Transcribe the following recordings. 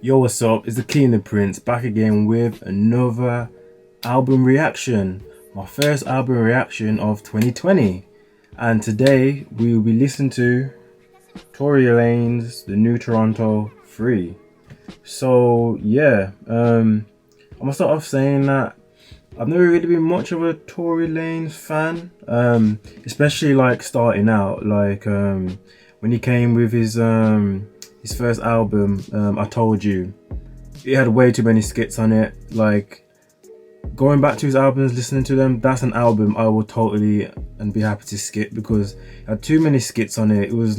Yo, what's up? It's the Cleaner Prince back again with another album reaction. My first album reaction of 2020. And today we will be listening to Tory Lanez, the new Toronto 3. So yeah, I'm gonna start off saying that I've never really been much of a Tory Lanez fan, especially like starting out, like when he came with his first album, I Told You. It had way too many skits on it. Like going back to his albums, listening to them, that's an album I would totally and be happy to skip because it had too many skits on it. It was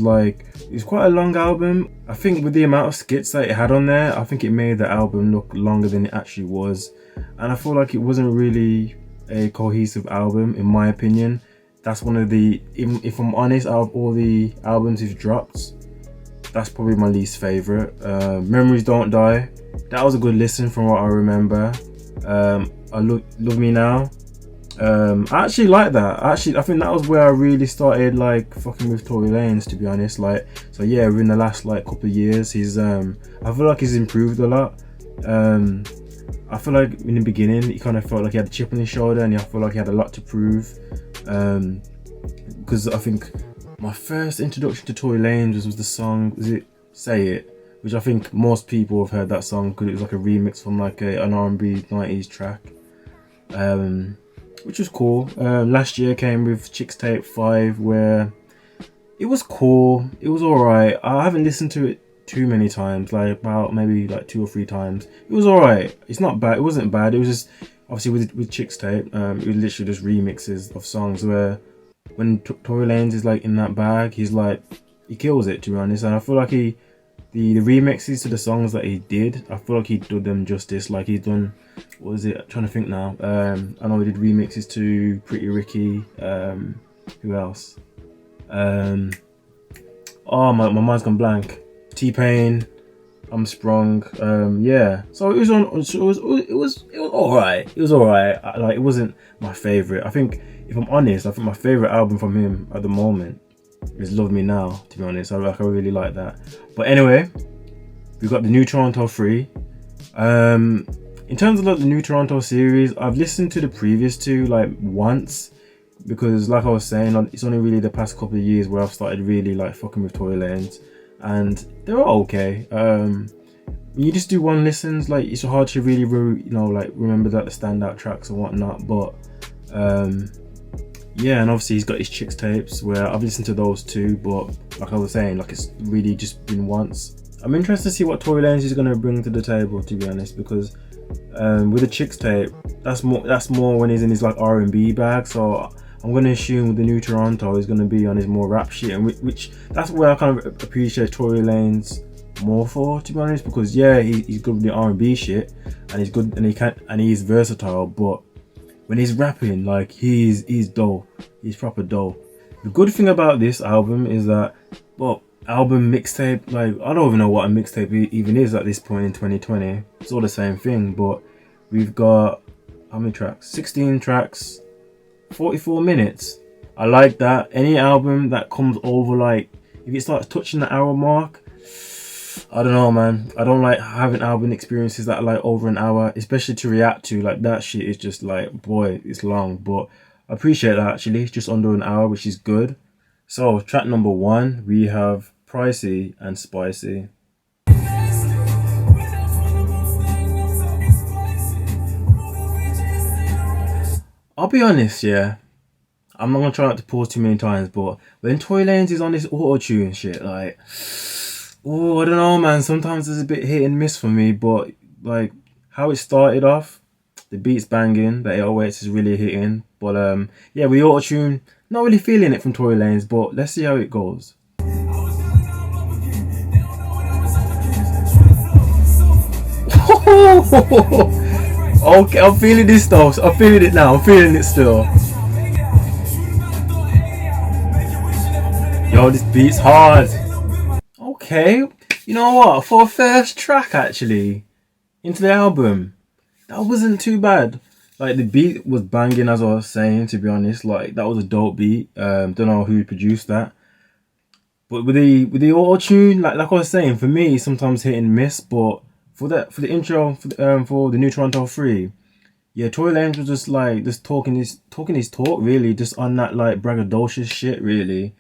quite a long album. I think with the amount of skits that it had on there, I think it made the album look longer than it actually was. And I feel like it wasn't really a cohesive album in my opinion. That's one of the, if I'm honest, out of all the albums he's dropped, that's probably my least favourite. Memories Don't Die, that was a good listen from what I remember. I Love Me Now, I actually like that. I think that was where I really started like fucking with Tory Lanez, to be honest. Like, so yeah, within the last like couple of years, he's I feel like he's improved a lot. I feel like in the beginning he kind of felt like he had a chip on his shoulder, and I feel like he had a lot to prove. Because I think my first introduction to Tory Lanez was the song, was it Say It? Which I think most people have heard that song because it was like a remix from like an R&B 90s track. Which was cool. Last year came with Chixtape 5, where it was cool. It was alright. I haven't listened to it too many times, like about maybe like 2 or 3 times. It was alright. It's not bad. It wasn't bad. It was just obviously with Chixtape, it was literally just remixes of songs where when Tory Lanez is like in that bag, he's like, he kills it, to be honest. And I feel like the remixes to the songs that he did, I feel like he did them justice. Like he's done, what is it? I'm trying to think now. I know he did remixes to Pretty Ricky. Who else? Oh my mind's gone blank. P.A.I.N, I'm Sprung. Yeah. So it was on. So it was alright. It was alright. Like it wasn't my favorite. I think, if I'm honest, I think my favorite album from him at the moment is Love Me Now, to be honest. I really like that. But anyway, we've got the new Toronto 3. In terms of like the new Toronto series, I've listened to the previous 2 like once, because like I was saying, it's only really the past couple of years where I've started really like fucking with Tory Lanez, and they're all okay. When you just do one listens, like it's hard to really like remember like the standout tracks and whatnot. But yeah, and obviously he's got his Chixtapes where I've listened to those too, but like I was saying, like it's really just been once. I'm interested to see what Tory Lanez is going to bring to the table, to be honest, because with the Chixtape, that's more when he's in his like R&B bag. So I'm going to assume with the new Toronto, he's going to be on his more rap shit, and which that's where I kind of appreciate Tory Lanez more for, to be honest, because yeah, he's good with the R&B shit, and he's good, and he's versatile, but when he's rapping, like he's dope. He's proper dope. The good thing about this album is that, well, album mixtape, like I don't even know what a mixtape even is at this point in 2020. It's all the same thing, but we've got how many tracks? 16 tracks, 44 minutes. I like that. Any album that comes over, like if it starts touching the hour mark, I don't know, man. I don't like having album experiences that are like over an hour, especially to react to. Like that shit is just like, boy, it's long. But I appreciate that actually. It's just under an hour, which is good. So track number 1, we have Pricey and Spicy. I'll be honest, yeah. I'm not gonna try not to pause too many times, but when Tory Lanez is on this auto-tune shit, like, oh, I don't know, man. Sometimes it's a bit hit and miss for me, but like how it started off, the beat's banging, the 808s is really hitting. But yeah, with auto-tune, not really feeling it from Tory Lanez, but let's see how it goes. Okay, I'm feeling this though. I'm feeling it now. I'm feeling it still. Yo, this beat's hard. Okay, you know what? For a first track, actually, into the album, that wasn't too bad. Like the beat was banging, as I was saying. To be honest, like that was a dope beat. Don't know who produced that, but with the auto tune, like I was saying, for me, sometimes hit and miss. But for the intro for the new Toronto 3. Yeah, Tory Lanez was just like just talking his talk really, just on that like braggadocious shit really.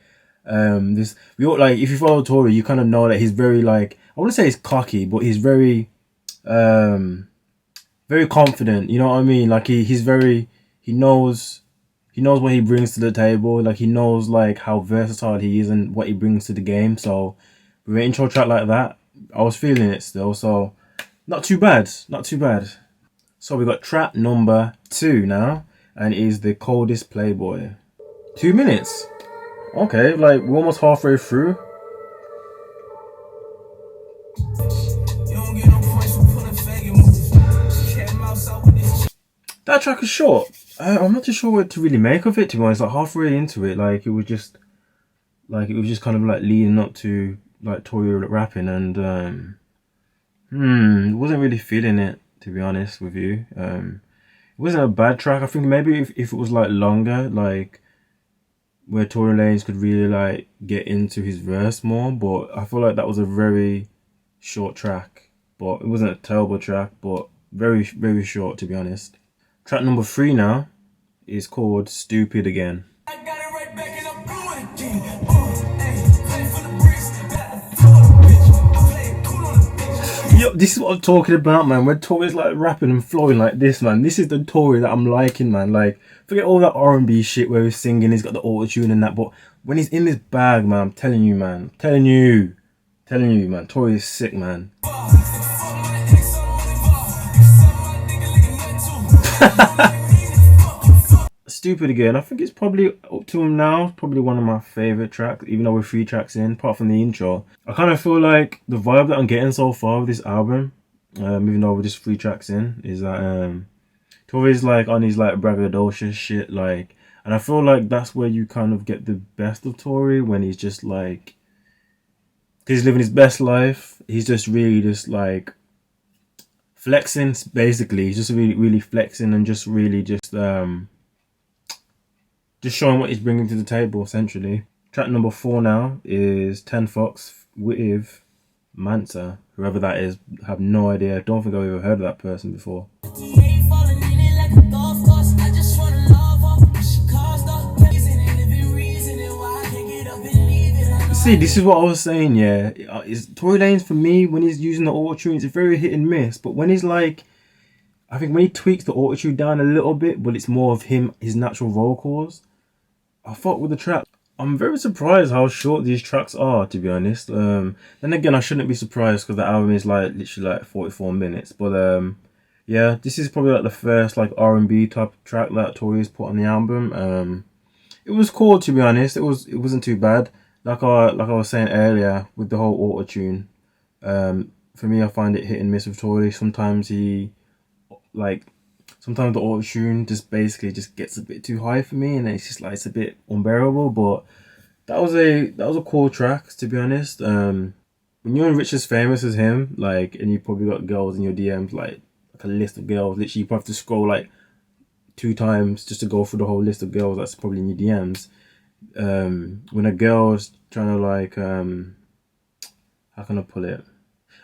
This we all like if you follow Tory, you kind of know that he's very like I wouldn't say he's cocky, but he's um very confident. You know what I mean? Like he's very he knows what he brings to the table. Like he knows like how versatile he is and what he brings to the game. So with an intro track like that, I was feeling it still. So not too bad, not too bad. So we got track number 2 now, and it is the Coldest Playboy. 2 minutes. Okay, like we're almost halfway through. That track is short. I'm not too sure what to really make of it, to be honest. Like halfway into it, like it was just kind of like leading up to like Tory rapping, and wasn't really feeling it, to be honest with you. It wasn't a bad track. I think maybe if it was like longer, like where Tory Lanez could really like get into his verse more, but I feel like that was a very short track. But it wasn't a terrible track, but very, very short, to be honest. Track number 3 now is called Stupid Again. Yo, this is what I'm talking about, man. When Tory's like rapping and flowing like this, man. This is the Tory that I'm liking, man. Like, forget all that R&B shit where he's singing, he's got the auto-tune and that. But when he's in this bag, man, I'm telling you, man. Telling you, man. Tory is sick, man. Stupid Again. I think it's probably up to him now. Probably one of my favorite tracks, even though we're 3 tracks in, apart from the intro. I kind of feel like the vibe that I'm getting so far with this album, even though we're just 3 tracks in, is that Tory's like on his like braggadocious shit, like, and I feel like that's where you kind of get the best of Tory, when he's just like, because he's living his best life. He's just really just like flexing, basically. He's just really, really flexing and just really just showing what he's bringing to the table, essentially. Track number 4 now is 10 Fox with Mansa. Whoever that is, I have no idea. I don't think I've ever heard of that person before. See, this is what I was saying, yeah. It's Tory Lanez, for me, when he's using the auto-tune, it's a very hit and miss. But when he's like, I think when he tweaks the auto-tune down a little bit, but it's more of him, his natural vocals, I fuck with the track. I'm very surprised how short these tracks are, to be honest. Then again, I shouldn't be surprised because the album is like literally like 44 minutes. But yeah, this is probably like the first like R&B type of track that Tory's put on the album. It was cool, to be honest. It wasn't too bad. Like I was saying earlier with the whole auto-tune. For me, I find it hit and miss with Tory. Sometimes sometimes the auto-tune just basically just gets a bit too high for me, and it's just like it's a bit unbearable. But that was a cool track, to be honest. When you're rich as famous as him, like, and you probably got girls in your DMs, like a list of girls, literally you probably have to scroll like 2 times just to go through the whole list of girls that's probably in your DMs. When a girl's trying to like how can I put it?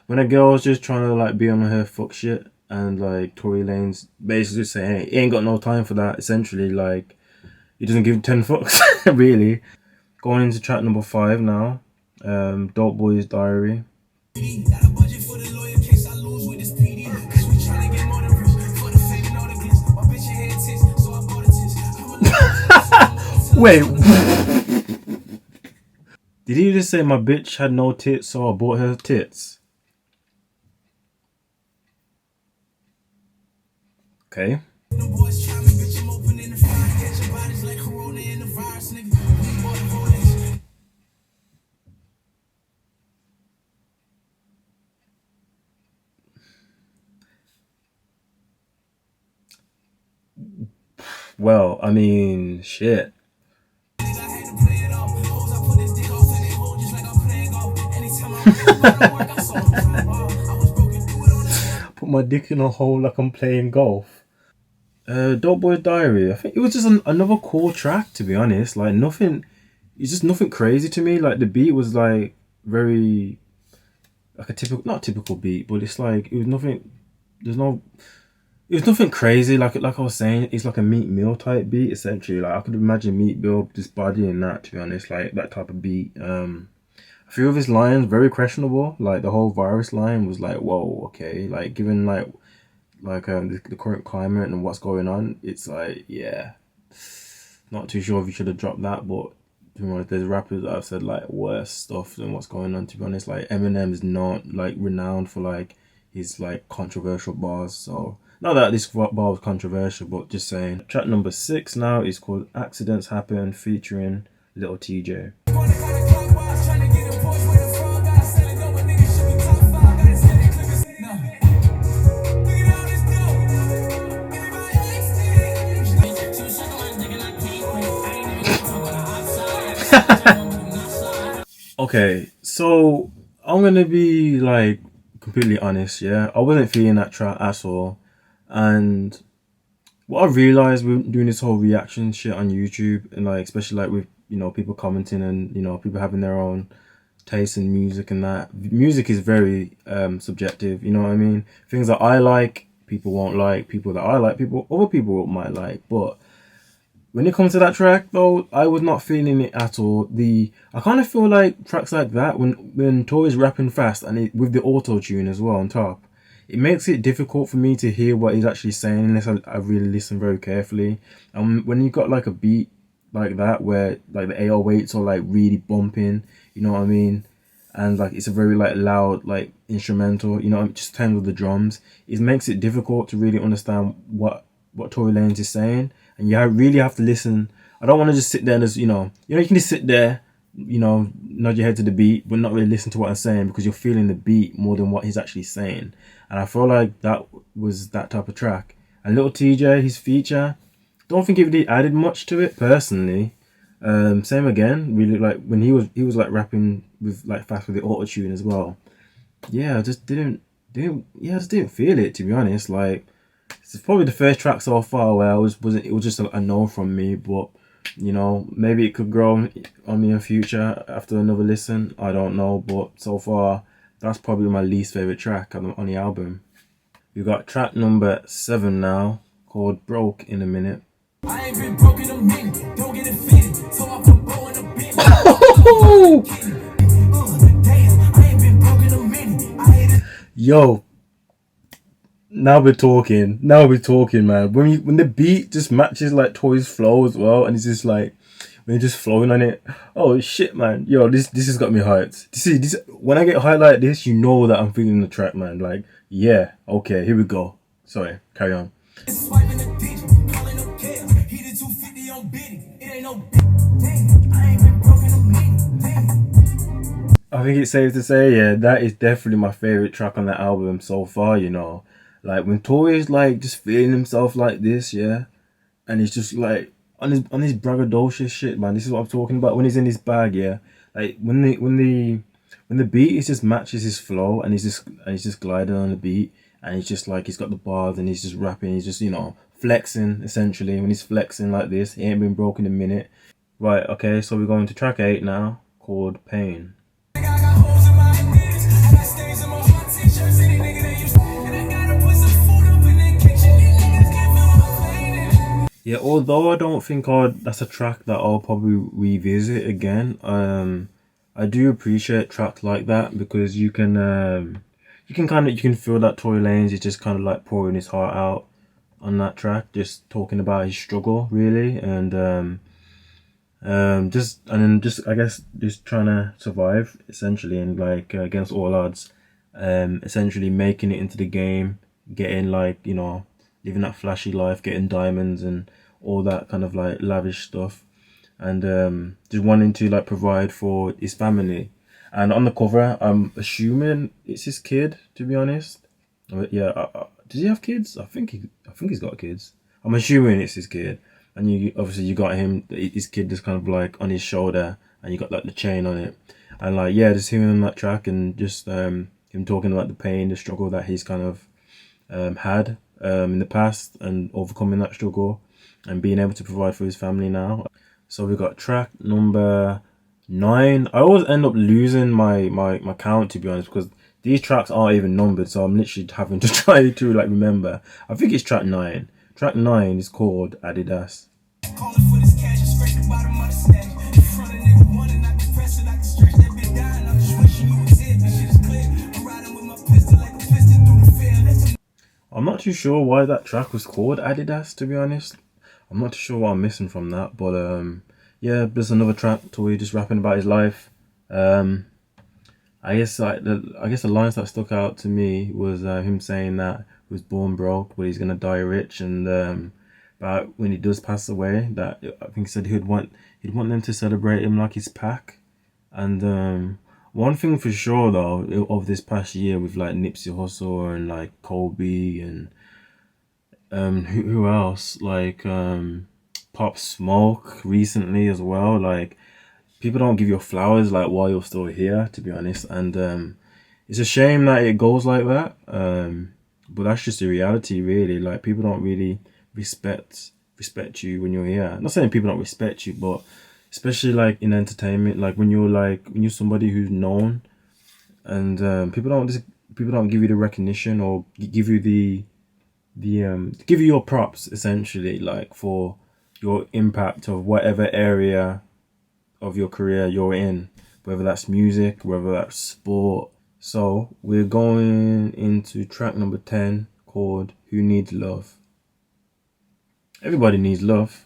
When a girl's just trying to like be on her fuck shit, and like Tory Lanez basically saying, hey, he ain't got no time for that, essentially. Like, he doesn't give 10 fucks, really. Going into track number 5 now, Dope Boy's Diarrhea. Wait. Did he just say my bitch had no tits, so I bought her tits? Okay. Well, I mean, shit. Put my dick in a hole like I'm playing golf. Dope Boy Diary. I think it was just another cool track, to be honest. Like nothing, it's just nothing crazy to me. Like the beat was like very, like a typical, not typical beat, but it's like it was nothing. There's no, it was nothing crazy. Like I was saying, it's like a Meat Mill type beat essentially. Like I could imagine Meat Mill just bodying that. To be honest, like that type of beat. A few of his lines very questionable. Like the whole virus line was like, whoa, okay. Like given the current climate and what's going on, it's like, yeah, not too sure if you should have dropped that. But to be honest, there's rappers that have said like worse stuff than what's going on. To be honest, like Eminem is not like renowned for like his like controversial bars. So not that this bar was controversial, but just saying. Track number 6 now is called "Accidents Happen" featuring Little Tjay. Okay, so I'm gonna be like completely honest, yeah. I wasn't feeling that track at all. And what I realized with doing this whole reaction shit on YouTube and like especially like with, you know, people commenting and, you know, people having their own taste in music and that. Music is very subjective, you know what I mean? Things that I like, people won't like, people that I like, people other people might like, but when it comes to that track though, I was not feeling it at all. I kind of feel like tracks like that when Tory's rapping fast and with the auto tune as well on top, it makes it difficult for me to hear what he's actually saying unless I really listen very carefully. And when you got like a beat like that where like the 808s are like really bumping, you know what I mean? And like it's a very like loud like instrumental, you know, just turns with the drums. It makes it difficult to really understand what Tory Lanez is saying, and you really have to listen. I don't want to just sit there and just, you know, you can just sit there, you know, nod your head to the beat, but not really listen to what I'm saying because you're feeling the beat more than what he's actually saying. And I feel like that was that type of track. And Little Tjay, his feature, don't think it really added much to it personally. Same again, really like when he was like rapping with like fast with the auto tune as well. Yeah, I just didn't feel it, to be honest. Like it's probably the first track so far where it was just a no from me, but you know, maybe it could grow on me in future after another listen. I don't know, but so far that's probably my least favorite track on the album. We got track number 7 now, called "Broke in a Minute." I ain't been broke in a minute, don't get it fitted, so I put bow in a bit. Damn, I ain't been broke in a minute. Yo, now we're talking. Now we're talking, man. When the beat just matches like Toy's flow as well, and it's just like when you're just flowing on it. Oh shit, man. Yo, this has got me hyped. This when I get hyped like this, you know that I'm feeling the track, man. Like, yeah, okay, here we go. Sorry, carry on. I think it's safe to say, yeah, that is definitely my favorite track on that album so far, you know. Like when Tory's like just feeling himself like this, yeah, and he's just like on his braggadocious shit, man. This is what I'm talking about. When he's in his bag, yeah. Like when the beat is just matches his flow and he's just gliding on the beat and he's just like he's got the bars and he's just rapping, he's just, you know, flexing essentially. When he's flexing like this, he ain't been broke in a minute. Right, okay, so we're going to track 8 now, called "P.A.I.N." Yeah, although I don't think that's a track that I'll probably revisit again. I do appreciate tracks like that because you can feel that Tory Lanez is just kind of like pouring his heart out on that track, just talking about his struggle really, and just I guess just trying to survive essentially and like against all odds, essentially making it into the game, getting like, you know, living that flashy life, getting diamonds and all that kind of like lavish stuff, and just wanting to like provide for his family. And on the cover, I'm assuming it's his kid, to be honest. Yeah, does he have kids? I think he's got kids. I'm assuming it's his kid. And you got his kid just kind of like on his shoulder, and you got like the chain on it, and like yeah, just him on that track and just him talking about the pain, the struggle that he's kind of had in the past and overcoming that struggle and being able to provide for his family now. So we got track number 9. I always end up losing my count, to be honest, because These tracks aren't even numbered, so I'm literally having to try to like remember. I think it's track 9. Track 9 is called Adidas. I'm not too sure why that track was called Adidas, to be honest. I'm not too sure what I'm missing from that, but yeah, there's another track Tory just rapping about his life. I guess the lines that stuck out to me was him saying that he was born broke, but he's gonna die rich, and about when he does pass away, that I think he said he'd want them to celebrate him like his pack. And one thing for sure though of this past year with like Nipsey Hussle and like Kobe and who else, like Pop Smoke recently as well, like people don't give you flowers like while you're still here, to be honest. And it's a shame that it goes like that, but that's just the reality really. Like people don't really respect you when you're here. I'm not saying people don't respect you, but especially like in entertainment, like when you're somebody who's known, and people don't give you the recognition or give you give you your props essentially, like for your impact of whatever area of your career you're in, whether that's music, whether that's sport. So we're going into track number 10 called Who Needs Love. Everybody needs love.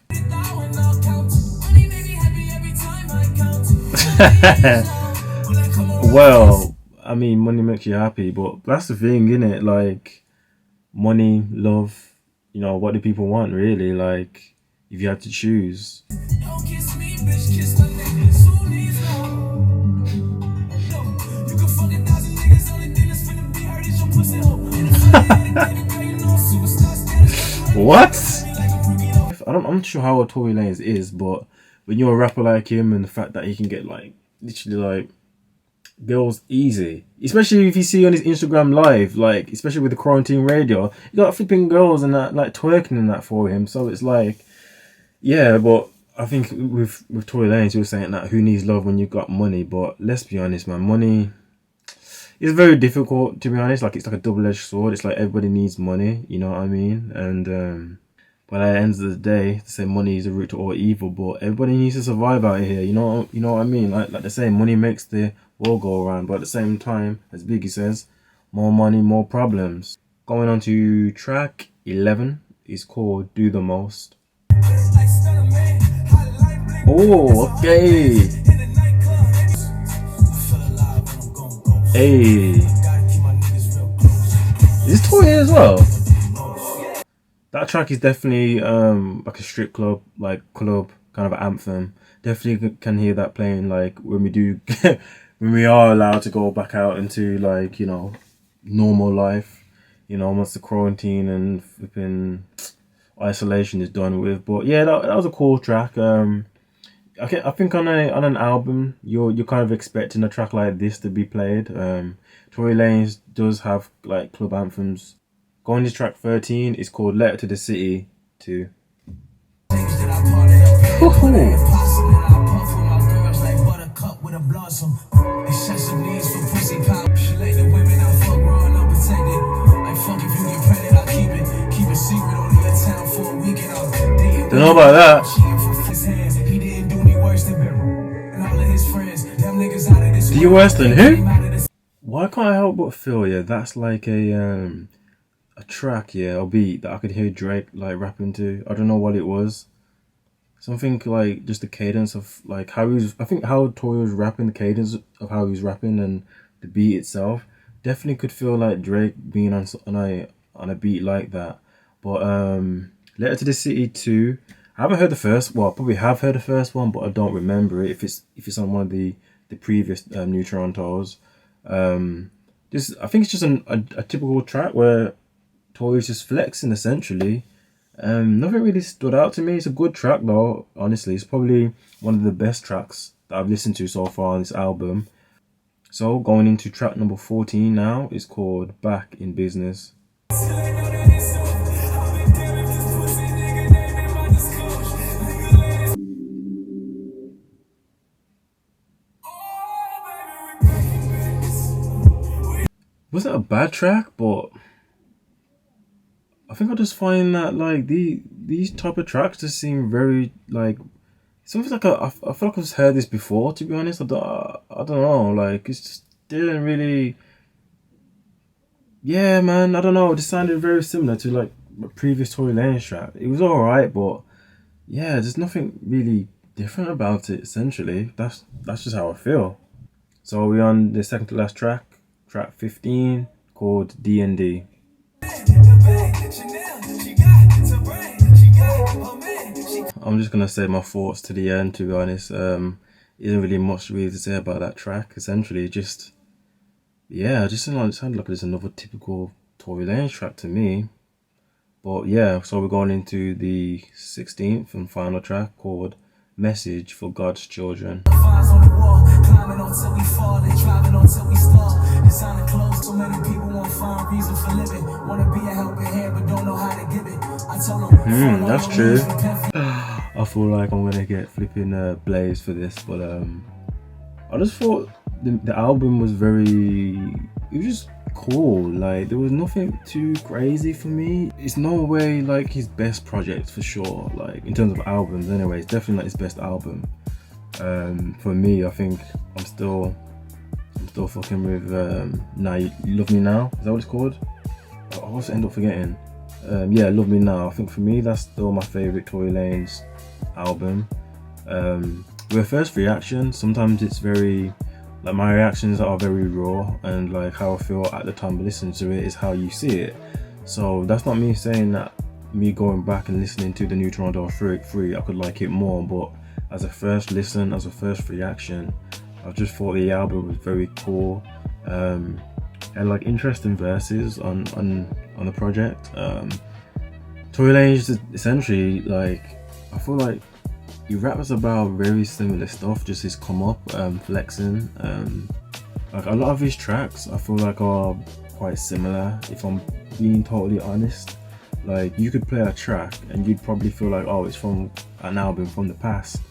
Well, I mean, money makes you happy, but that's the thing, innit? Like, money, love, what do people want, really? Like, if you had to choose. What? I'm not sure how Tory Lanez is, but when you're a rapper like him and the fact that he can get like literally like girls easy, especially if you see on his Instagram live, like especially with the quarantine radio, you got flipping girls and that like twerking and that for him. So it's like, yeah, but I think with Tory Lanez, you were saying that who needs love when you got money, but let's be honest, man, money is very difficult, to be honest. Like it's like a double-edged sword. It's like everybody needs money, you know what I mean? And but at the end of the day, they say money is the root to all evil, but everybody needs to survive out here, you know what I mean? Like they say, money makes the world go around, but at the same time, as Biggie says, more money, more problems. Going on to track 11 is called Do The Most. Oh, okay. Hey. Is this Tory as well? That track is definitely like a strip club, like club kind of anthem. Definitely can hear that playing like when we do when we are allowed to go back out into like, normal life, once the quarantine and flipping isolation is done with. But yeah, that was a cool track. I think on an album you're kind of expecting a track like this to be played. Tory Lanez does have like club anthems. Going to track 13 is called Letter to the City 2. Don't know about that. Do you worse than who? Why can't I help but feel, yeah, that's like a track, yeah, or beat that I could hear Drake like rapping to. I don't know what it was. Something like just the cadence of like how I think how Tory was rapping, the cadence of how he was rapping and the beat itself definitely could feel like Drake being on a beat like that. But Letter to the City 2, I haven't heard the first. Well, I probably have heard the first one, but I don't remember it if it's on one of the previous New Torontos. I think it's just a typical track where Tory's just flexing essentially. Nothing really stood out to me. It's a good track though, honestly. It's probably one of the best tracks that I've listened to so far on this album. So going into track number 14 now, is called Back in Business. wasn't a bad track, but I think I just find that like these type of tracks just seem very like something like I feel like I've heard this before. To be honest, I don't know. Like it's just didn't really. Yeah, man. I don't know. It just sounded very similar to like my previous Tory Lanez track. It was alright, but yeah, there's nothing really different about it. Essentially, that's just how I feel. So we're on the second to last track, track 15, called D.N.D. I'm just gonna say my thoughts to the end. To be honest, isn't really much really to say about that track. Essentially, just yeah, it sounded like it's another typical Tory Lanez track to me. But yeah, so we're going into the 16th and final track called Message for God's Children. That's true. I feel like I'm gonna get flipping blazed for this, but I just thought the album was it was just cool. Like there was nothing too crazy for me. It's no way like his best project for sure. Like in terms of albums, anyway, it's definitely not his best album. For me, I think I'm still fucking with Now You Love Me Now. Is that what it's called? I always end up forgetting. Yeah, Love Me Now. I think for me that's still my favorite Tory Lanez album. With first reaction, sometimes it's very like my reactions are very raw, and like how I feel at the time of listening to it is how you see it. So that's not me saying that me going back and listening to the new Toronto 3 I could like it more, but as a first listen, as a first reaction, I just thought the album was very cool, and like interesting verses on the project. Tory Lanez is essentially like, I feel like he raps about very similar stuff, just his come up, flexing. Like a lot of his tracks I feel like are quite similar, if I'm being totally honest. Like you could play a track and you'd probably feel like, oh, it's from an album from the past.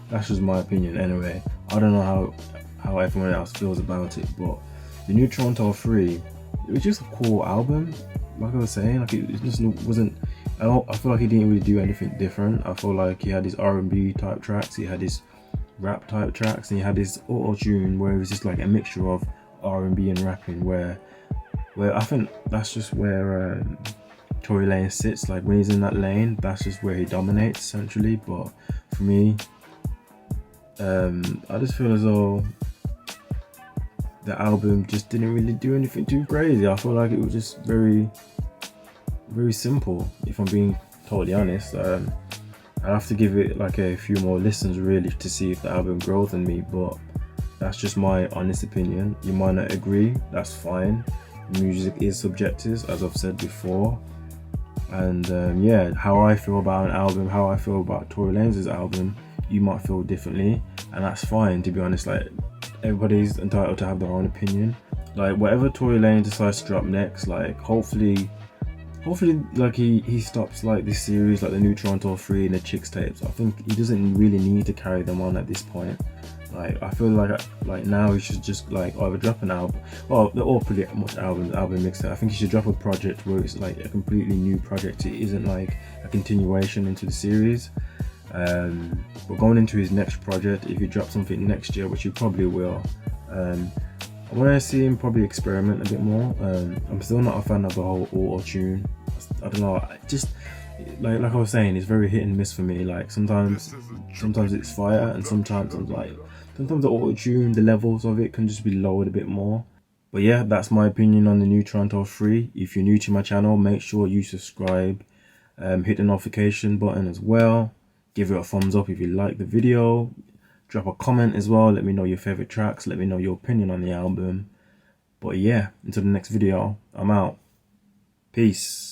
That's just my opinion anyway. I don't know how everyone else feels about it, but the new Toronto 3, it was just a cool album. Like I was saying, like it just wasn't, I feel like he didn't really do anything different. I feel like he had his R&B type tracks, he had his rap type tracks, and he had his auto-tune where it was just like a mixture of R&B and rapping, where I think that's just where Tory Lanez sits. Like when he's in that lane, that's just where he dominates essentially. But for me, I just feel as though the album just didn't really do anything too crazy. I feel like it was just very simple, if I'm being totally honest. I have to give it like a few more listens really to see if the album grows on me, but that's just my honest opinion. You might not agree, that's fine. Music is subjective, as I've said before, and yeah, how I feel about an album, how I feel about Tory Lanez's album, you might feel differently, and that's fine, to be honest. Like everybody's entitled to have their own opinion. Like whatever Tory Lanez decides to drop next, like hopefully like he stops like this series, like the new Toronto 3 and the Chicks tapes. I think he doesn't really need to carry them on at this point. Like I feel like now he should just like either drop an album, well they're all pretty much album mixtape. I think he should drop a project where it's like a completely new project. It isn't like a continuation into the series. But going into his next project, if he drops something next year, which he probably will, I want to see him probably experiment a bit more. I'm still not a fan of the whole auto-tune. I don't know, just like I was saying, it's very hit and miss for me. Like sometimes it's fire, and sometimes the auto-tune, the levels of it can just be lowered a bit more. But yeah, that's my opinion on the new Toronto 3. If you're new to my channel, make sure you subscribe, hit the notification button as well. Give it a thumbs up if you like the video. Drop a comment as well. Let me know your favorite tracks. Let me know your opinion on the album. But yeah, until the next video, I'm out. Peace.